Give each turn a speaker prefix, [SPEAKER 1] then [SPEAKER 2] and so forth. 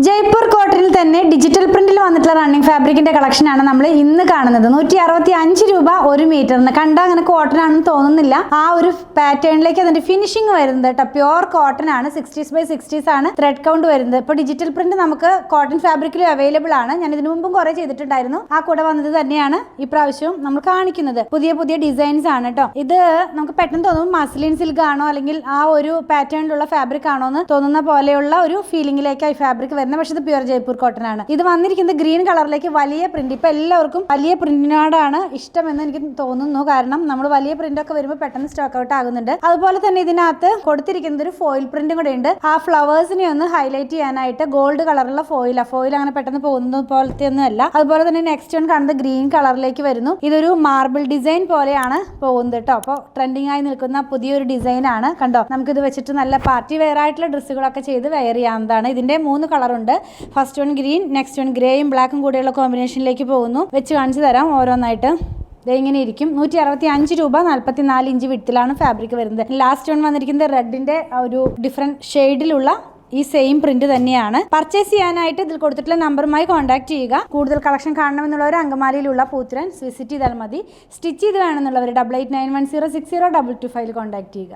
[SPEAKER 1] ജയ്പൂർ കോട്ടണിൽ തന്നെ ഡിജിറ്റൽ പ്രിന്റിൽ വന്നിട്ടുള്ള റണ്ണിങ് ഫാബ്രിക്കിന്റെ കളക്ഷൻ ആണ് നമ്മൾ ഇന്ന് കാണുന്നത്. 165 രൂപ ഒരു മീറ്ററിന്. കണ്ടാൽ അങ്ങനെ കോട്ടൺ ആണെന്ന് തോന്നുന്നില്ല. ആ ഒരു പാറ്റേണിലേക്ക് അതിന്റെ ഫിനിഷിംഗ് വരുന്നത് കേട്ടോ. പ്യോർ കോട്ടൺ ആണ്. 60s by 60s ആണ് ത്രെഡ് കൗണ്ട് വരുന്നത്. ഇപ്പോൾ ഡിജിറ്റൽ പ്രിന്റ് നമുക്ക് കോട്ടൺ ഫാബ്രിക്കിലും അവൈലബിൾ ആണ്. ഞാൻ ഇതിനു മുമ്പും കുറെ ചെയ്തിട്ടുണ്ടായിരുന്നു. ആ കൂടെ വന്നത് തന്നെയാണ് ഈ പ്രാവശ്യവും നമ്മൾ കാണിക്കുന്നത്. പുതിയ പുതിയ ഡിസൈൻസ് ആണ് കേട്ടോ. ഇത് നമുക്ക് പെട്ടെന്ന് തോന്നും മസ്ലിൻ സിൽക്ക് ആണോ അല്ലെങ്കിൽ ആ ഒരു പാറ്റേണിലുള്ള ഫാബ്രിക് ആണോ എന്ന് തോന്നുന്ന പോലെയുള്ള ഒരു ഫീലിംഗിലേക്ക് ഈ ഫാബ്രിക് വരുന്നത്. പക്ഷേ ഇത് പ്യുവർ ജയ്പൂർ കോട്ടൺ ആണ്. ഇത് വന്നിരിക്കുന്നത് ഗ്രീൻ കളറിലേക്ക് വലിയ പ്രിന്റ്. ഇപ്പൊ എല്ലാവർക്കും വലിയ പ്രിന്റിനോടാണ് ഇഷ്ടമെന്ന് എനിക്ക് തോന്നുന്നു. കാരണം നമ്മൾ വലിയ പ്രിന്റ് ഒക്കെ വരുമ്പോൾ പെട്ടെന്ന് സ്റ്റോക്ക് ഔട്ട് ആകുന്നുണ്ട്. അതുപോലെ തന്നെ ഇതിനകത്ത് കൊടുത്തിരിക്കുന്നത് ഒരു ഫോയിൽ പ്രിന്റും കൂടെ ഉണ്ട്. ആ ഫ്ലവേഴ്സിനെ ഒന്ന് ഹൈലൈറ്റ് ചെയ്യാനായിട്ട് ഗോൾഡ് കളറുള്ള ഫോയിൽ അങ്ങനെ പെട്ടെന്ന് പോകുന്ന പോലത്തെ ഒന്നും അല്ല. അതുപോലെ തന്നെ നെക്സ്റ്റ് വൺ കാണുന്നത് ഗ്രീൻ കളറിലേക്ക് വരുന്നു. ഇതൊരു മാർബിൾ ഡിസൈൻ പോലെയാണ് പോകുന്നത് കേട്ടോ. അപ്പോൾ ട്രെൻഡിങ് ആയി നിൽക്കുന്ന പുതിയൊരു ഡിസൈൻ ആണ്. കണ്ടോ, നമുക്കിത് വെച്ചിട്ട് നല്ല പാർട്ടി വെയർ ആയിട്ടുള്ള ഡ്രസ്സുകളൊക്കെ ചെയ്ത് വെയർ ചെയ്യാവുന്നതാണ്. ഇതിന്റെ 3 കളറുണ്ട്. First one green, next one ഗ്രേയും ബ്ലാക്കും കൂടെയുള്ള കോമ്പിനേഷനിലേക്ക് പോകുന്നു. വെച്ച് കാണിച്ചു തരാം ഓരോന്നായിട്ട്. ഇങ്ങനെ ഇരിക്കും. 165 രൂപ 44 ഇഞ്ച് വിഡ്ത്തിലാണ് ഫാബ്രിക് വരുന്നത്. ലാസ്റ്റ് വൺ വന്നിരിക്കുന്നത് റെഡിന്റെ ഒരു ഡിഫറെന്റ് ഷെയ്ഡിലുള്ള ഈ സെയിം പ്രിന്റ് തന്നെയാണ്. പർച്ചേസ് ചെയ്യാനായിട്ട് ഇതിൽ കൊടുത്തിട്ടുള്ള നമ്പറുമായി കോൺടാക്ട് ചെയ്യുക. കൂടുതൽ കളക്ഷൻ കാണണമെന്നുള്ളവർ അങ്കമാലിയിലുള്ള പൂത്തുരാൻ വിസിറ്റ് ചെയ്താൽ മതി. സ്റ്റിച്ച് ചെയ്ത് വേണമെന്നുള്ളവർ 8891060225 കോൺടാക്ട് ചെയ്യുക.